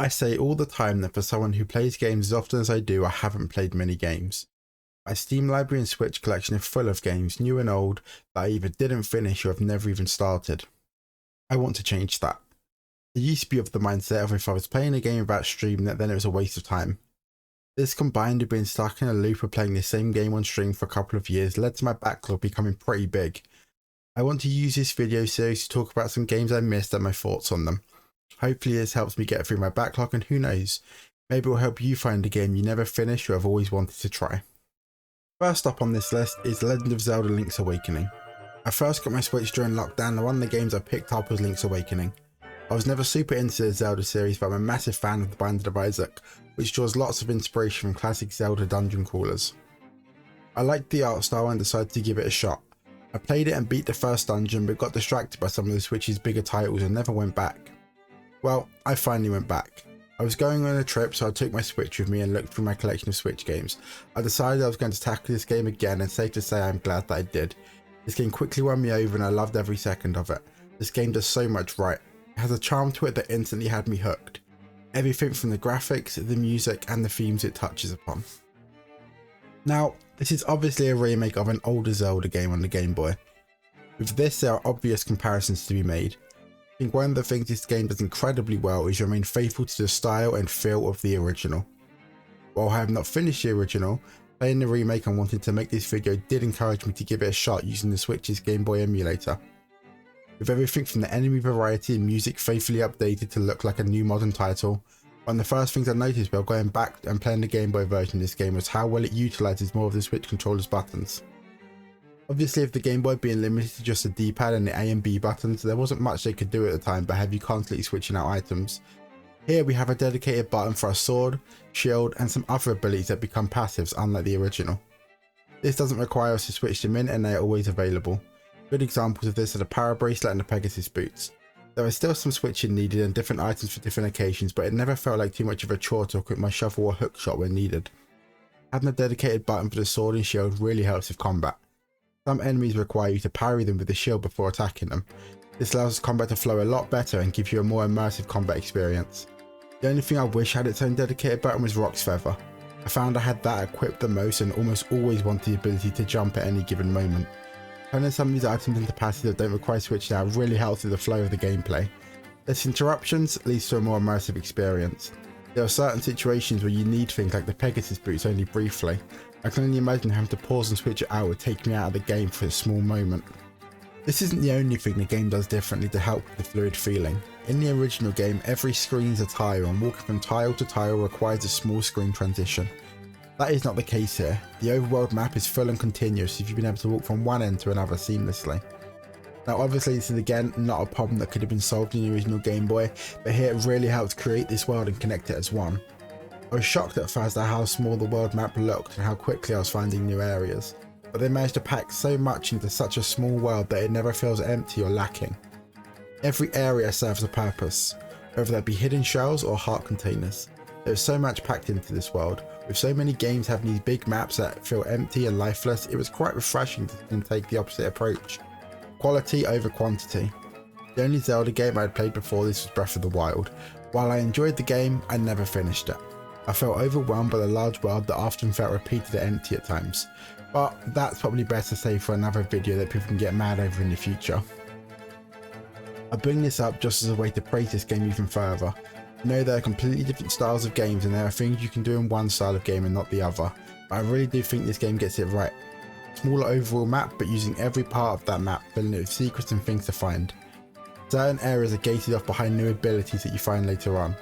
I say all the time that for someone who plays games as often as I do, I haven't played many games. My Steam library and Switch collection are full of games, new and old, that I either didn't finish or have never even started. I want to change that. I used to be of the mindset of if I was playing a game without streaming it, then it was a waste of time. This combined with being stuck in a loop of playing the same game on stream for a couple of years led to my backlog becoming pretty big. I want to use this video series to talk about some games I missed and my thoughts on them. Hopefully this helps me get through my backlog, and who knows, maybe it will help you find a game you never finished or have always wanted to try. First up on this list is Legend of Zelda Link's Awakening. I first got my Switch during lockdown and one of the games I picked up was Link's Awakening. I was never super into the Zelda series, but I'm a massive fan of the Binding of Isaac, which draws lots of inspiration from classic Zelda dungeon crawlers. I liked the art style and decided to give it a shot. I played it and beat the first dungeon, but got distracted by some of the Switch's bigger titles and never went back. Well, I finally went back. I was going on a trip, so I took my Switch with me and looked through my collection of Switch games. I decided I was going to tackle this game again, and safe to say I'm glad that I did. This game quickly won me over and I loved every second of it. This game does so much right. It has a charm to it that instantly had me hooked. Everything from the graphics, the music and the themes it touches upon. Now, this is obviously a remake of an older Zelda game on the Game Boy. With this, there are obvious comparisons to be made. I think one of the things this game does incredibly well is remain faithful to the style and feel of the original. While I have not finished the original, playing the remake and wanting to make this video did encourage me to give it a shot using the Switch's Game Boy emulator. With everything from the enemy variety and music faithfully updated to look like a new modern title, one of the first things I noticed while going back and playing the Game Boy version of this game was how well it utilises more of the Switch controller's buttons. Obviously, with the Game Boy being limited to just the D-pad and the A and B buttons, there wasn't much they could do at the time but have you constantly switching out items. Here we have a dedicated button for our sword, shield and some other abilities that become passives unlike the original. This doesn't require us to switch them in and they are always available. Good examples of this are the Power Bracelet and the Pegasus Boots. There is still some switching needed and different items for different occasions, but it never felt like too much of a chore to equip my shovel or hook shot when needed. Having a dedicated button for the sword and shield really helps with combat. Some enemies require you to parry them with the shield before attacking them. This allows combat to flow a lot better and gives you a more immersive combat experience. The only thing I wish had its own dedicated button was Rock's Feather. I found I had that equipped the most and almost always wanted the ability to jump at any given moment. Turning some of these items into passives that don't require switching out really helps with the flow of the gameplay. Less interruptions leads to a more immersive experience. There are certain situations where you need things like the Pegasus Boots only briefly. I can only imagine having to pause and switch it out would take me out of the game for a small moment. This isn't the only thing the game does differently to help with the fluid feeling. In the original game, every screen is a tile and walking from tile to tile requires a small screen transition. That is not the case here. The overworld map is full and continuous, so you've been able to walk from one end to another seamlessly. Now obviously this is again not a problem that could have been solved in the original Game Boy, but here it really helped create this world and connect it as one. I was shocked at first at how small the world map looked and how quickly I was finding new areas, but they managed to pack so much into such a small world that it never feels empty or lacking. Every area serves a purpose, whether that be hidden shells or heart containers. There is so much packed into this world. With so many games having these big maps that feel empty and lifeless, it was quite refreshing to take the opposite approach. Quality over quantity. The only Zelda game I had played before this was Breath of the Wild. While I enjoyed the game, I never finished it. I felt overwhelmed by the large world that often felt repeated and empty at times, but that's probably better to save for another video that people can get mad over in the future. I bring this up just as a way to praise this game even further. I know there are completely different styles of games and there are things you can do in one style of game and not the other, but I really do think this game gets it right. Smaller overall map, but using every part of that map, filling it with secrets and things to find. Certain areas are gated off behind new abilities that you find later on.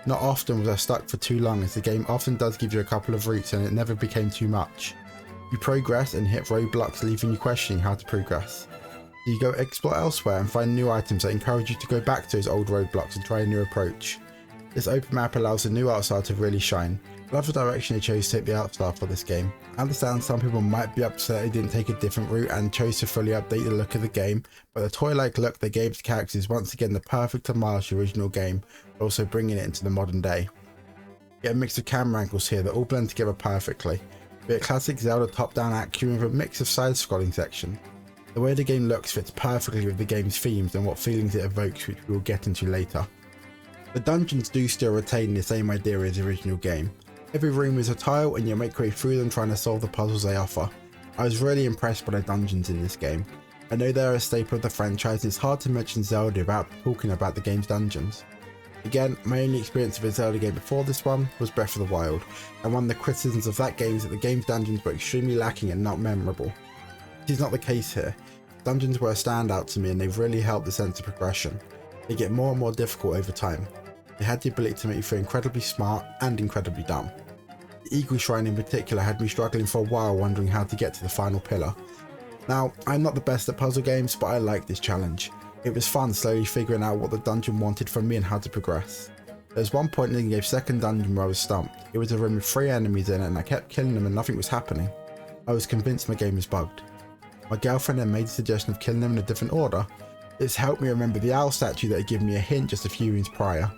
Not often was I stuck for too long, as the game often does give you a couple of routes and it never became too much. You progress and hit roadblocks, leaving you questioning how to progress. So you go explore elsewhere and find new items that encourage you to go back to those old roadblocks and try a new approach. This open map allows the new art style to really shine. I love the direction they chose to take the art style for this game. I understand some people might be upset they didn't take a different route and chose to fully update the look of the game, but the toy-like look they gave to characters is once again the perfect homage to the original game, but also bringing it into the modern day. You get a mix of camera angles here that all blend together perfectly, be it classic Zelda top-down action with a mix of side-scrolling sections. The way the game looks fits perfectly with the game's themes and what feelings it evokes, which we will get into later. The dungeons do still retain the same idea as the original game. Every room is a tile and you make your way through them trying to solve the puzzles they offer. I was really impressed by the dungeons in this game. I know they're a staple of the franchise and it's hard to mention Zelda without talking about the game's dungeons. Again, my only experience of a Zelda game before this one was Breath of the Wild, and one of the criticisms of that game is that the game's dungeons were extremely lacking and not memorable. This is not the case here. Dungeons were a standout to me and they've really helped the sense of progression. They get more and more difficult over time. They had the ability to make you feel incredibly smart and incredibly dumb. The Eagle Shrine in particular had me struggling for a while wondering how to get to the final pillar. Now, I'm not the best at puzzle games, but I liked this challenge. It was fun slowly figuring out what the dungeon wanted from me and how to progress. There was one point in the game's second dungeon where I was stumped. It was a room with 3 enemies in it and I kept killing them and nothing was happening. I was convinced my game was bugged. My girlfriend then made the suggestion of killing them in a different order. It's helped me remember the owl statue that had given me a hint just a few rooms prior.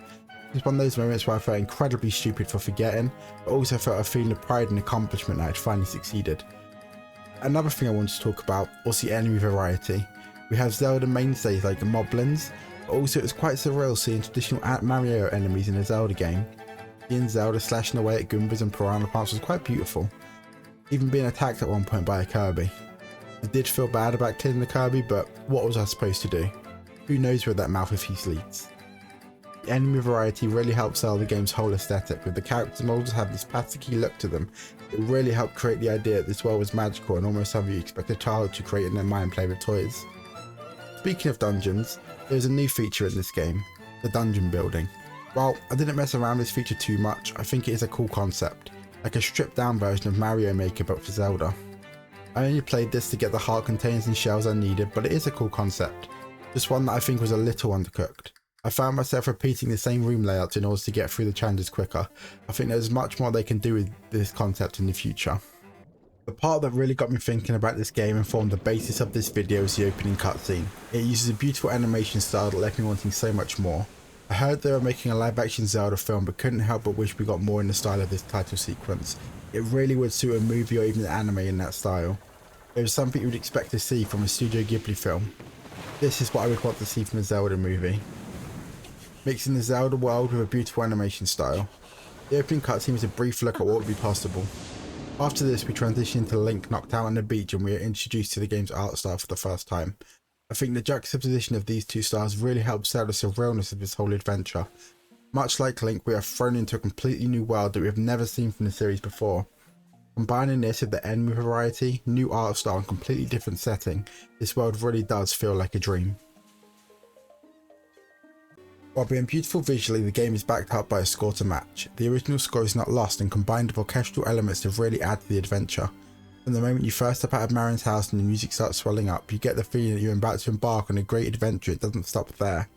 It was one of those moments where I felt incredibly stupid for forgetting, but also felt a feeling of pride and accomplishment that I had finally succeeded. Another thing I wanted to talk about was the enemy variety. We have Zelda mainstays like the moblins, but also it was quite surreal seeing traditional Mario enemies in a Zelda game. Seeing Zelda slashing away at Goombas and Piranha Plants was quite beautiful, even being attacked at one point by a Kirby. I did feel bad about killing the Kirby, but what was I supposed to do? Who knows where that mouth of his leads? The enemy variety really helps sell the game's whole aesthetic, with the characters models have this plasticky look to them. It really helped create the idea that this world was magical and almost something you expect a child to create in their mind and play with toys. Speaking of dungeons, there's a new feature in this game, the dungeon building. While I didn't mess around with this feature too much, I think it is a cool concept, like a stripped down version of Mario Maker but for Zelda. I only played this to get the heart containers and shells I needed, but it is a cool concept, just one that I think was a little undercooked. I found myself repeating the same room layouts in order to get through the challenges quicker. I think there's much more they can do with this concept in the future. The part that really got me thinking about this game and formed the basis of this video is the opening cutscene. It uses a beautiful animation style that left me wanting so much more. I heard they were making a live action Zelda film but couldn't help but wish we got more in the style of this title sequence. It really would suit a movie or even an anime in that style. It was something you would expect to see from a Studio Ghibli film. This is what I would want to see from a Zelda movie. Mixing the Zelda world with a beautiful animation style. The opening cutscene is a brief look at what would be possible. After this we transition into Link knocked out on the beach and we are introduced to the game's art style for the first time. I think the juxtaposition of these two styles really helps sell the surrealness of this whole adventure. Much like Link, we are thrown into a completely new world that we have never seen from the series before. Combining this with the enemy variety, new art style and completely different setting, this world really does feel like a dream. While being beautiful visually, the game is backed up by a score to match. The original score is not lost and combined with orchestral elements to really add to the adventure. From the moment you first step out of Marin's house and the music starts swelling up, you get the feeling that you're about to embark on a great adventure. It doesn't stop there.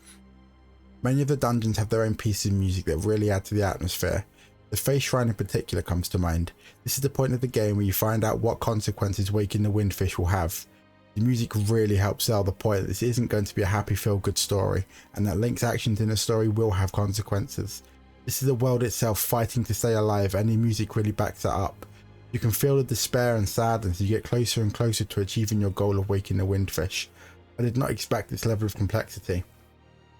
Many of the dungeons have their own pieces of music that really add to the atmosphere. The Face Shrine in particular comes to mind. This is the point of the game where you find out what consequences waking the Windfish will have. The music really helps sell the point that this isn't going to be a happy feel-good story, and that Link's actions in the story will have consequences. This is the world itself fighting to stay alive, and the music really backs it up. You can feel the despair and sadness as you get closer and closer to achieving your goal of waking the Windfish. I did not expect this level of complexity.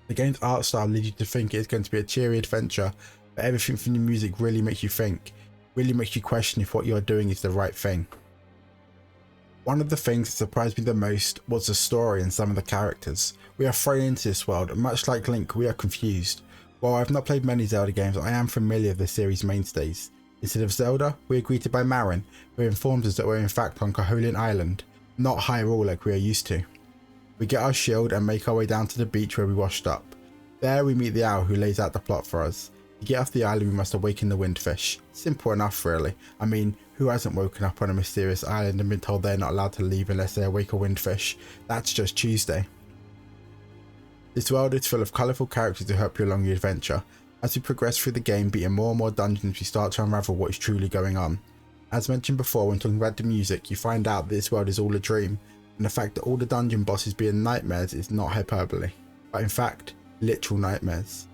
The game's art style leads you to think it is going to be a cheery adventure, but everything from the music really makes you think, really makes you question if what you're doing is the right thing. One of the things that surprised me the most was the story and some of the characters. We are thrown into this world, and much like Link, we are confused. While I have not played many Zelda games, I am familiar with the series' mainstays. Instead of Zelda, we are greeted by Marin, who informs us that we're in fact on Koholint Island, not Hyrule like we are used to. We get our shield and make our way down to the beach where we washed up. There we meet the owl who lays out the plot for us. To get off the island we must awaken the Windfish. Simple enough really. I mean, who hasn't woken up on a mysterious island and been told they're not allowed to leave unless they awake a Windfish? That's just Tuesday. This world is full of colourful characters to help you along the adventure. As we progress through the game, beating more and more dungeons, we start to unravel what is truly going on. As mentioned before when talking about the music, you find out that this world is all a dream, and the fact that all the dungeon bosses being nightmares is not hyperbole, but in fact, literal nightmares.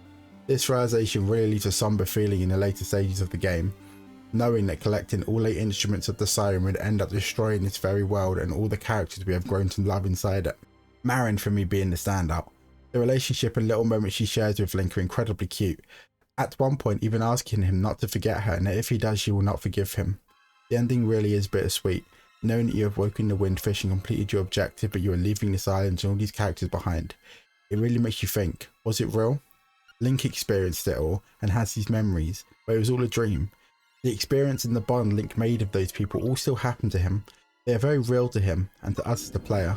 This realization really leaves a somber feeling in the later stages of the game, knowing that collecting all 8 instruments of the siren would end up destroying this very world and all the characters we have grown to love inside it. Marin for me being the standout. The relationship and little moments she shares with Link are incredibly cute. At one point even asking him not to forget her and that if he does she will not forgive him. The ending really is bittersweet, knowing that you have woken the windfish and completed your objective but you are leaving this island and all these characters behind. It really makes you think, was it real? Link experienced it all and has these memories, but it was all a dream. The experience and the bond Link made of those people all still happen to him. They are very real to him and to us as the player.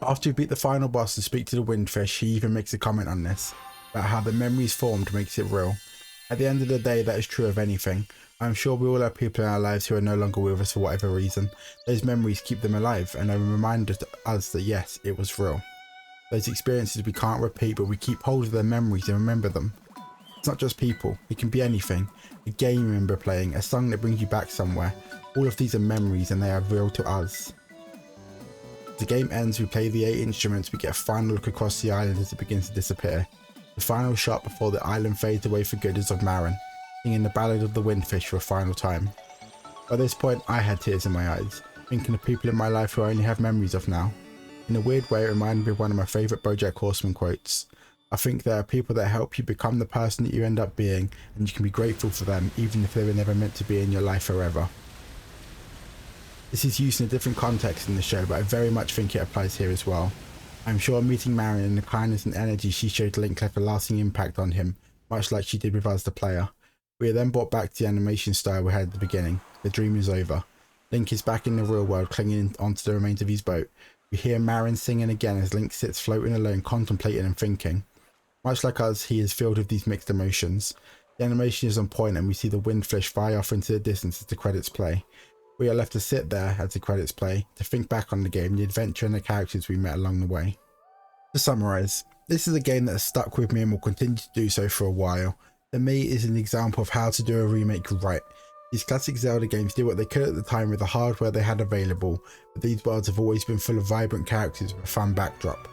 After we beat the final boss and speak to the windfish, he even makes a comment on this, about how the memories formed makes it real. At the end of the day, that is true of anything. I'm sure we all have people in our lives who are no longer with us for whatever reason. Those memories keep them alive and are reminders to us that yes, it was real. Those experiences we can't repeat, but we keep hold of their memories and remember them. It's not just people, it can be anything. A game you remember playing, a song that brings you back somewhere. All of these are memories and they are real to us. As the game ends, we play the 8 instruments, we get a final look across the island as it begins to disappear. The final shot before the island fades away for good is of Marin, singing the ballad of the windfish for a final time. By this point I had tears in my eyes, thinking of people in my life who I only have memories of now. In a weird way it reminded me of one of my favourite BoJack Horseman quotes. I think there are people that help you become the person that you end up being, and you can be grateful for them even if they were never meant to be in your life forever. This is used in a different context in the show, but I very much think it applies here as well. I'm sure meeting Marin and the kindness and energy she showed Link left a lasting impact on him, much like she did with us the player. We are then brought back to the animation style we had at the beginning. The dream is over. Link is back in the real world, clinging onto the remains of his boat. We hear Marin singing again as Link sits floating alone, contemplating and thinking. Much like us, he is filled with these mixed emotions. The animation is on point and we see the windfish fly off into the distance as the credits play. We are left to sit there as the credits play, to think back on the game, the adventure and the characters we met along the way. To summarise, this is a game that has stuck with me and will continue to do so for a while. For me, it is an example of how to do a remake right. These classic Zelda games did what they could at the time with the hardware they had available, but these worlds have always been full of vibrant characters with a fun backdrop.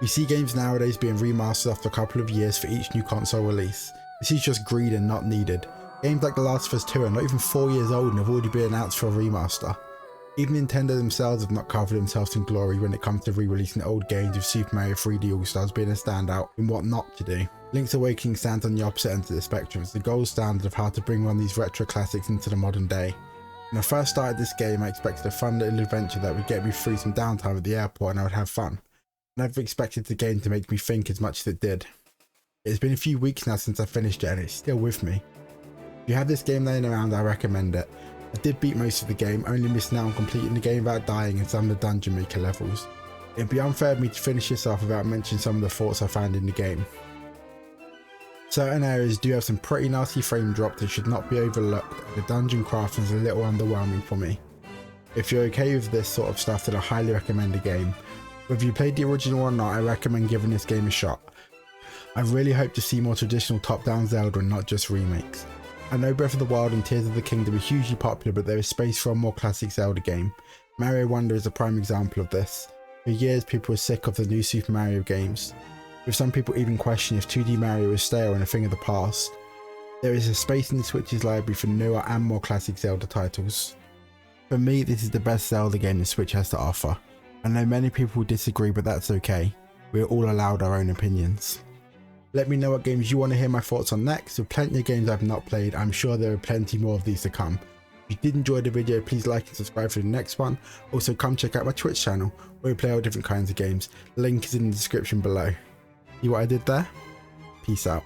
We see games nowadays being remastered after a couple of years for each new console release. This is just greed and not needed. Games like The Last of Us 2 are not even 4 years old and have already been announced for a remaster. Even Nintendo themselves have not covered themselves in glory when it comes to re-releasing old games, with Super Mario 3D All-Stars being a standout in what not to do. Link's Awakening stands on the opposite end of the spectrum as the gold standard of how to bring one of these retro classics into the modern day. When I first started this game I expected a fun little adventure that would get me through some downtime at the airport and I would have fun. I never expected the game to make me think as much as it did. It's been a few weeks now since I finished it and it's still with me. If you have this game laying around, I recommend it. I did beat most of the game, only missing out on completing the game without dying in some of the dungeon maker levels. It'd be unfair of me to finish this off without mentioning some of the thoughts I found in the game. Certain areas do have some pretty nasty frame drop that should not be overlooked, and the dungeon crafting is a little underwhelming for me. If you're okay with this sort of stuff, then I highly recommend the game. Whether you played the original or not, I recommend giving this game a shot. I really hope to see more traditional top-down Zelda and not just remakes. I know Breath of the Wild and Tears of the Kingdom are hugely popular, but there is space for a more classic Zelda game. Mario Wonder is a prime example of this. For years people were sick of the new Super Mario games, with some people even questioning if 2D Mario is stale and a thing of the past. There is a space in the Switch's library for newer and more classic Zelda titles. For me, this is the best Zelda game the Switch has to offer. I know many people will disagree, but that's okay. We are all allowed our own opinions. Let me know what games you want to hear my thoughts on next. With plenty of games I've not played, I'm sure there are plenty more of these to come. If you did enjoy the video, please like and subscribe for the next one. Also come check out my Twitch channel where we play all different kinds of games. Link is in the description below. See what I did there? Peace out.